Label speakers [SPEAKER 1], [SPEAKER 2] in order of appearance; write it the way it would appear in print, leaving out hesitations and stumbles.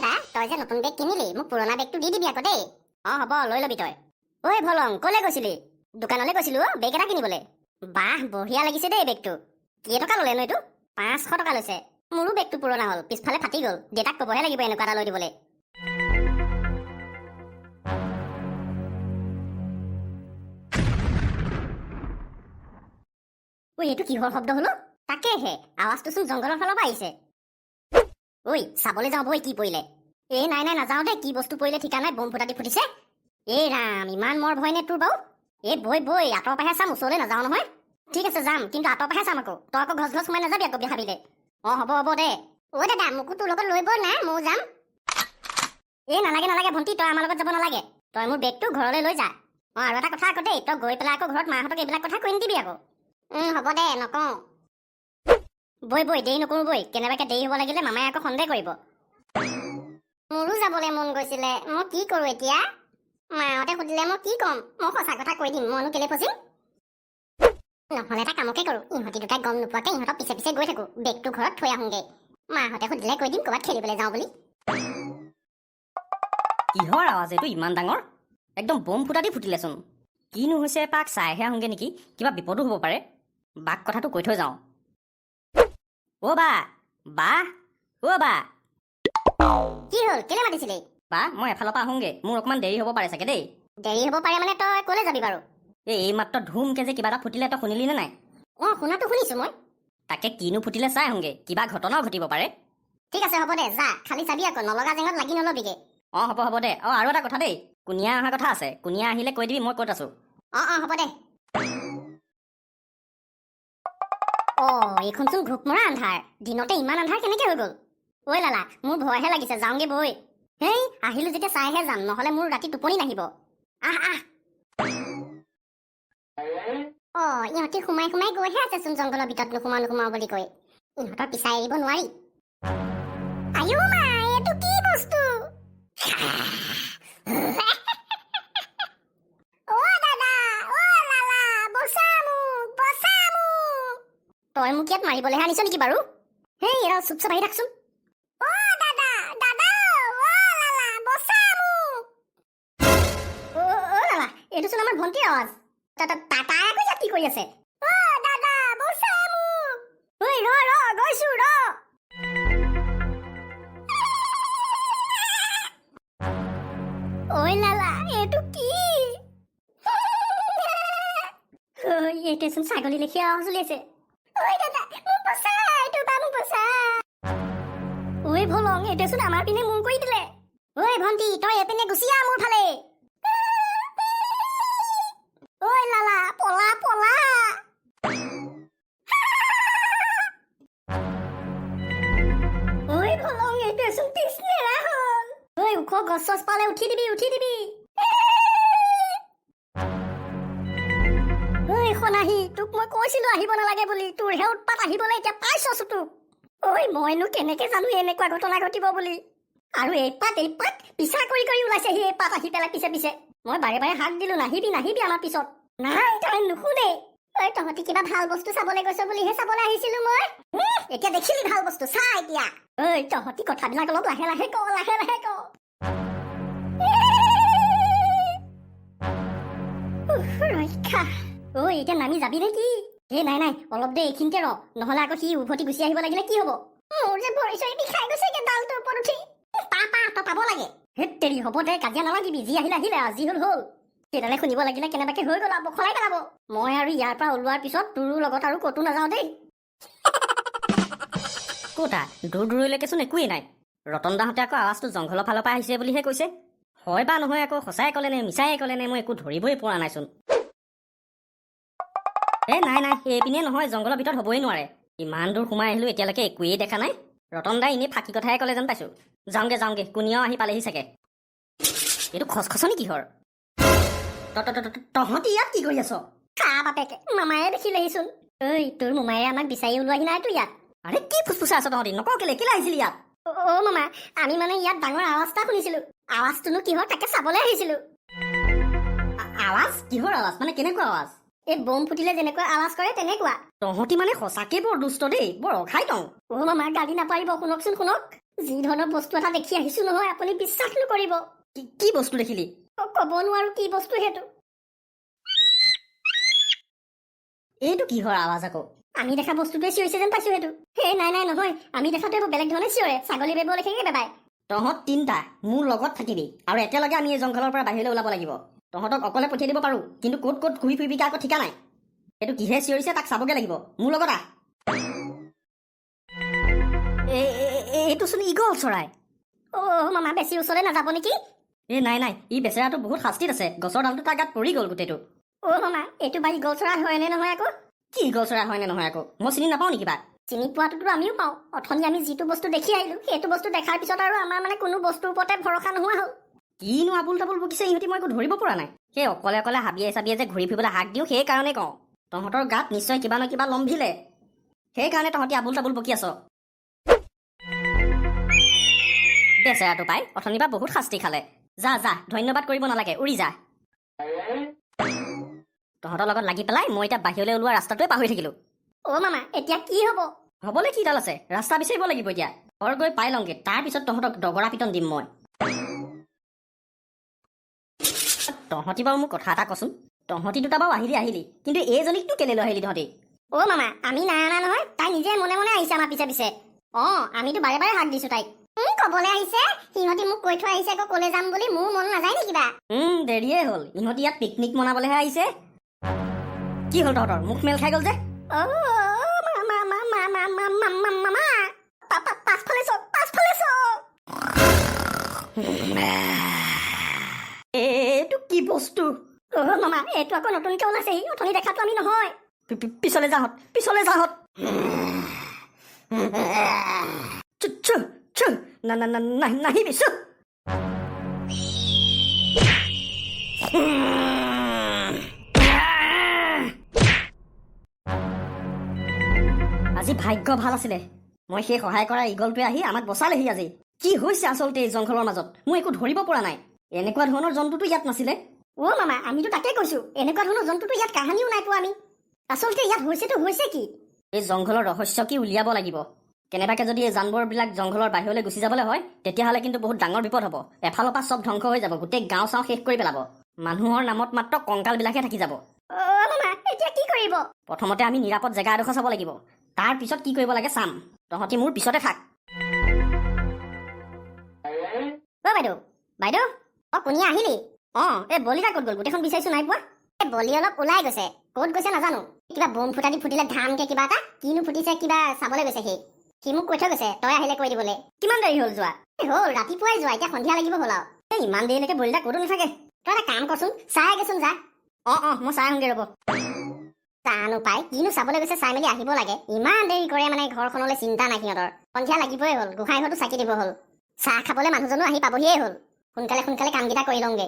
[SPEAKER 1] দাদা তই যে নতুন বেগ কিনিলি মোক পুৰণা বেগটো দি দিবি আকৌ দেই। হ'ব লৈ ল'বি তই। ঐ ভলং ক'লে গৈছিলি? দোকানলৈ গৈছিলো বেগ এটা কিনিবলৈ। বাহ বঢ়িয়া লাগিছে দেই বেগটো। কেইটকা ল'লেনো এইটো? 500 টকা লৈছে। মোৰো বেগটো পুৰণা হ'ল, পিছফালে ফাটি গ'ল। দেউতাক ক'বহে লাগিব এনেকুৱা এটা লৈ দিবলৈ। ঐ এইটো কিহৰ শব্দ হলো? তাকেহে আৱাজটো চোন জংঘলৰ ফালৰ পৰা আহিছে। ঐ চাবলৈ যাওঁ বৈ কি পৰিলে। এই নাই নাযাওঁ দেই, কি বস্তু পৰিলে ঠিকা নাই, বম ফুটা দি ফুটিছে। এই ৰাম ইমান মোৰ ভয় নে তোৰ বাৰু? এই বৈ আঁতৰ পৰাহে চাম, ওচৰলৈ নাযাওঁ নহয়। ঠিক আছে যাম, কিন্তু আঁতৰ পৰাহে চাম আকৌ। তই আকৌ ঘছ সোমাই নাযাবি আকৌ বিয়া ভাবিলে। হ'ব দে। দাদা মোকো তোৰ লগত লৈ বল না, ময়ো যাম। এই নালাগে ভণ্টি, তই আমাৰ লগত যাব নালাগে। তই মোৰ বেগটো ঘৰলৈ লৈ যা। আৰু এটা কথা আকৌ দেই, তই গৈ পেলাই আকৌ ঘৰত মাহঁতক এইবিলাক কথা কৈ নিদিবি আকৌ। হ'ব দে নকওঁ। বৈ দেৰি নকৰো বৈ, কেনেবাকে দেৰি হ'ব লাগিলে মামাই আকৌ সন্দেহ কৰিব। মোৰো যাবলৈ মন গৈছিলে, মই কি কৰো এতিয়া? মাহঁতে সুধিলে মই কি ক'ম? মই সঁচা কথা কৈ দিম, মইনো কেলে ফচিম? নহ'লে এটা কামকে কৰো, ইহঁতি দুটাই গম নোপোৱাকে ইহঁতৰ পিছে গৈ থাকো, বেগটো ঘৰত থৈ আহোঁগে। মাহঁতে সুধিলে কৈ দিম ক'ৰবাত খেলিবলৈ যাওঁ বুলি।
[SPEAKER 2] কিহৰ আৱাজ এইটো ইমান ডাঙৰ? একদম বম ফুটা দি ফুটিলেচোন। কিনো হৈছে এপাক চাইহে আহোঁগে নেকি, কিবা বিপদো হ'ব পাৰে। বাক কথাটো কৈ থৈ যাওঁ। অ' বা অ' বা।
[SPEAKER 1] কি হ'ল, কেলে মাতিছিলি?
[SPEAKER 2] বা মই এফালৰ পৰা আহোঁগে, মোৰ অকণমান দেৰি হ'ব পাৰে চাগে দেই।
[SPEAKER 1] দেৰি হ'ব পাৰে মানে তই ক'লে যাবি বাৰু?
[SPEAKER 2] এই মাত্ৰ ধুমকে যে কিবা এটা ফুটিলে, তই শুনিলি নে নাই?
[SPEAKER 1] শুনাটো শুনিছো মই।
[SPEAKER 2] তাকে কিনো ফুটিলে চাই আহোঁগে, কিবা ঘটনাও ঘটিব পাৰে।
[SPEAKER 1] ঠিক আছে হ'ব দে যা, খালি চাবি আকৌ নলগা জেঙত লাগি নলবিগে।
[SPEAKER 2] হ'ব দে। আৰু এটা কথা দেই, কুনিয়া অহা কথা আছে, কুনিয়া আহিলে কৈ দিবি মই ক'ত আছো।
[SPEAKER 1] হ'ব দে। এইখন চোন ঘোপ মৰা আন্ধাৰ, দিনতে ইমান আন্ধাৰ কেনেকে হৈ গ'ল? ঐ লালা মোৰ ভয়হে লাগিছে, যাওঁগে বৈ। হেই আহিলো যেতিয়া চাইহে যাম, নহ'লে মোৰ ৰাতি টোপনি নাহিব। ইহঁতি সোমাই গৈহে আছেচোন জংঘলৰ ভিতৰত, নোসোমাও বুলি কৈ। ইহঁতৰ পিছাই এৰিব নোৱাৰি। আইও মা এইটো কি বস্তু? তই মোক ইয়াত মাৰিবলৈহে আনিছ নেকি বাৰু? হেই এৰা চুপ আহি থাকচোন। লালা এইটো চোন আমাৰ ভণ্টিৰ আৱাজ। তাই আকৌ ইয়াত কি কৰি আছে? গৈছো ৰ। ঐ লালা এইটো কি? এইটোচোন ছাগলী লেখীয়া আৱাজ উলিয়াইছে। ঐ ভলং এইটোচোন আমাৰ পিনে মূৰ কৰি দিলে। ঐ ভণ্টি তই এপিনে গুচি আহ মোৰ ফালে। ঐ লালা পলা। ঐ ভলং এইটোচোন পিছনেৰা হ'ল। ওখ গছ পালে উঠি দিবি। নাহি তোক মই কৈছিলো আহিব নালাগে বুলি, তোৰহে উৎপাত আহিবলৈ এতিয়া পাইছছো তোক। মইনো কেনেকে জানো এনেকুৱা ঘটনা ঘটিব বুলি। আৰু এই পাত পিছা কৰি ওলাইছে সি। এই পাত আহি পেলাই পিছে মই বাৰে হাক দিলো, নাহিবি আমাৰ পিছত। নাই তাই নুশুনে। তহঁতি কিবা ভাল বস্তু চাবলৈ গৈছ বুলিহে চাবলৈ আহিছিলো মই। এতিয়া দেখিলি ভাল বস্তু চা এতিয়া। তহঁতি কথাবিলাক অলপ লাহে ক। ৰক্ষা। এতিয়া নামি যাবি নেকি? নাই অলপ দে এইখিনিতে ৰ, নহলে আকৌ সি উভতি গুচি আহিব লাগিলে কি হব? মোৰ যে ভৰি চৰি বিষাই গৈছে ডালটোৰ ওপৰত উঠি। তই পাব লাগে। হেত তেৰি হ'ব দে, কাজিয়া নালাগিবি, যি আহিলে আৰু যি হ'ল। সেইডালে শুনিব লাগিলে কেনেবাকে হৈ গ'ল, বখলাই পেলাব। মই আৰু ইয়াৰ পৰা ওলোৱাৰ পিছত তোৰো লগত আৰু ক'তো নাযাওঁ দেই।
[SPEAKER 2] ক'তা দূৰলৈকেচোন একোৱেই নাই। ৰতন দাহঁতে আকৌ আৱাজটো জংঘলৰ ফালৰ পৰা আহিছে বুলিহে কৈছে। হয় বা নহয় আকৌ, সঁচাই ক'লে নে মিছাই ক'লে নে, মই একো ধৰিবই পৰা নাইচোন। নাই এইপিনে নহয়, জংঘলৰ ভিতৰত হ'বই নোৱাৰে। ইমান দূৰ সোমাই আহিলো এতিয়ালৈকে একোৱেই দেখা নাই। ৰতন দাই এনেই ফাঁকি কথাহে ক'লে যেন পাইছো। যাওঁগে কুনিয়াও আহি পালেহি চাগে। এইটো খচখচনি কিহৰ? তহঁতি ইয়াত কি কৰি আছ?
[SPEAKER 1] বাপেকে মামায়ে দেখিলেহিচোন। তোৰ মোমায়ে আমাক বিচাৰি ওলোৱাহি নাইতো ইয়াত।
[SPEAKER 2] আৰে কি ফুচফুচাই আছ তহঁতি? নকওঁ কেলে আহিছিলি ইয়াত?
[SPEAKER 1] মামা আমি মানে ইয়াত ডাঙৰ আৱাজ এটা শুনিছিলো। আৱাজটোনো কিহৰ তাকে চাবলৈ আহিছিলো।
[SPEAKER 2] আৱাজ? কিহৰ আৱাজ মানে? কেনেকুৱা আৱাজ?
[SPEAKER 1] এই বম ফুটিলে যেনেকুৱা আৱাজ কৰে তেনেকুৱা।
[SPEAKER 2] তহঁতি মানে সঁচাকে বৰ দুষ্ট দেই, বৰ অঘাইতং।
[SPEAKER 1] মামা গালি নাপাৰিব, শুনক। যি ধৰণৰ বস্তু এটা দেখি আহিছো নহয় আপুনি বিশ্বাস নকৰিব।
[SPEAKER 2] কি বস্তু দেখিলি?
[SPEAKER 1] ক'ব নোৱাৰো কি বস্তু সেইটো।
[SPEAKER 2] এইটো কিহৰ আৱাজ আকৌ?
[SPEAKER 1] আমি দেখা বস্তুটোৱে চিঞৰিছে যেন পাইছো সেইটো। হে নাই নাই নহয়, আমি দেখাটো এইবোৰ বেলেগ ধৰণে চিঞৰে, ছাগলী বেব লেখেকে বেবাই।
[SPEAKER 2] তহঁত তিনিটা মোৰ লগত থাকিবি আৰু একেলগে আমি এই জংঘলৰ পৰা বাহিৰলৈ ওলাব লাগিব। তহঁতক অকলে পঠিয়াই দিব পাৰো, কিন্তু ক'ত ক'ত ঘূৰি ফুৰিবি আকৌ ঠিকা নাই। এইটো কিহে চিঞৰিছে তাক চাবগে লাগিব। মোৰ লগত আহ। এইটোচোন ঈগল চৰাই।
[SPEAKER 1] মামা বেছি ওচৰলৈ নাযাব নেকি?
[SPEAKER 2] নাই নাই, ই বেচেৰাটো বহুত শাস্তিত আছে। গছৰ ডালটো তাৰ গাত পৰি গ'ল গোটেইটো।
[SPEAKER 1] মামা এইটো বা ঈগল চৰাই হয়নে নহয় আকৌ?
[SPEAKER 2] কি ঈগল চৰাই হয়নে নহয় আকৌ? মই চিনি নাপাওঁ নেকি বা?
[SPEAKER 1] চিনি পোৱাটোতো আমিও পাওঁ। অথনি আমি যিটো বস্তু দেখি আহিলো সেইটো বস্তু দেখাৰ পিছত আৰু আমাৰ মানে কোনো বস্তুৰ ওপৰতে ভৰসা নোহোৱা হ'ল।
[SPEAKER 2] কিনো আবুল তাবুল বকিছে ইহঁতি, মই একো ধৰিব পৰা নাই। সেই অকলে অকলে হাবিয়ে চাবিয়ে যে ঘূৰি ফুৰিবলৈ হাক দিওঁ সেইকাৰণে কওঁ। তহঁতৰ গাত নিশ্চয় কিবা ন কিবা লম্ভিলে, সেইকাৰণে তহঁতি আবুল তাবুল বকি আছ। বেচেৰাটো পাই অথনিৰ পৰা বহুত শাস্তি খালে। যা যা, ধন্যবাদ কৰিব নালাগে, উৰি যা। তহঁতৰ লগত লাগি পেলাই মই এতিয়া বাহিৰলৈ ওলোৱা ৰাস্তাটোৱে পাহৰি থাকিলো।
[SPEAKER 1] মামা এতিয়া কি হ'ব?
[SPEAKER 2] হ'বলৈ কি ডাল আছে, ৰাস্তা বিচাৰিব লাগিব এতিয়া। ঘৰ গৈ পাই লওঁগে, তাৰপিছত তহঁতক দগৰা পিটন দিম মই। তহঁতি বাৰু মোক কথা এটা কচোন, তহঁতি দুটা বাৰু আহিলি কিন্তু এইজনীকনো কেলে লৈ আহিলি তহঁতি?
[SPEAKER 1] মামা আমি নাই অনা নহয়, তাই নিজে মনে মনে আহিছে আমাৰ পিছে পিছে। আমিতো বাৰে বাৰে হাক দিছো তাইক। কবলৈ আহিছে সিহঁতি মোক কৈ থৈ আহিছে আকৌ কলে যাম বুলি। মোৰ মন নাযায় নে কিবা?
[SPEAKER 2] দেৰিয়ে হ'ল, ইহঁতি ইয়াত পিকনিক মনাবলৈহে আহিছে। কি হ'ল তহঁতৰ, মুখ মেল খাই গ'ল যে? এইটো কি বস্তু?
[SPEAKER 1] মামা এইটো আকৌ নতুনকে ওলাইছেহি, অথনি দেখাটো আমি নহয়।
[SPEAKER 2] পিছলে যাহত, পিছলে যাহত। নাহিবি। আজি ভাগ্য ভাল আছিলে, মই সেই সহায় কৰা ঈগলটোৱে আহি আমাক বচালেহি আজি। কি হৈছে আচলতে এই জংঘলৰ মাজত মই একো ধৰিব পৰা নাই। এনেকুৱা ধৰণৰ জন্তুটো ইয়াত নাছিলে।
[SPEAKER 1] মামা আমিতো তাকে কৈছো, এনেকুৱা ধৰণৰ জন্তুটো ইয়াত কাহানিও নাই পোৱা আমি। আচলতে ইয়াত হৈছে কি?
[SPEAKER 2] এই জংঘলৰ ৰহস্য কি উলিয়াব লাগিব। কেনেবাকে যদি এই জানবৰবিলাক জংঘলৰ বাহিৰলৈ গুচি যাবলৈ হয় তেতিয়াহ'লে কিন্তু বহুত ডাঙৰ বিপদ হ'ব। এফালৰ পৰা চব ধ্বংস হৈ যাব, গোটেই গাঁও চাওঁ শেষ কৰি পেলাব। মানুহৰ নামত মাত্ৰ কংকালবিলাকহে থাকি যাব।
[SPEAKER 1] মামা এতিয়া কি কৰিব?
[SPEAKER 2] প্ৰথমতে আমি নিৰাপদ জেগা এডোখৰ চাব লাগিব, তাৰ পিছত কি কৰিব লাগে চাম। তহঁতি মোৰ পিছতে থাক।
[SPEAKER 1] বাইদেউ কোনে আহিলি? এই বলিটা ক'ত গ'ল? গোটেইখন বিচাৰিছো নাই পোৱা। এই বলি অলপ ওলাই গৈছে, ক'ত গৈছে নাজানো। কিবা বোম ফুটা দি ফুটিলে ধামকে কিবা এটা, কিনো ফুটিছে কিবা চাবলৈ গৈছে। সি মোক কৈ থৈ গৈছে তই আহিলে কৈ দিবলৈ। কিমান দেৰি হ'ল যোৱা? হ'ল ৰাতিপুৱাই যোৱা, এতিয়া সন্ধিয়া লাগিব হ'ল আৰু। ইমান দেৰিলৈকে বলিটা ক'তো নাথাকে। তই এটা কাম কৰচোন, চাই আগেচোন যা। মই চাই আহোঁগে ৰ'ব। জানো পাই কিনো চাবলৈ গৈছে, চাই মেলি আহিব লাগে। ইমান দেৰি কৰে মানে, ঘৰখনলৈ চিন্তা নাই সিহঁতৰ। সন্ধিয়া লাগিবই হ'ল, গোসাঁই ঘৰতো চাকি দিব হ'ল। চাহ খাবলৈ মানুহজনো আহি পাবহিয়ে হ'ল। সোনকালে কামকেইটা কৰি লওঁগে।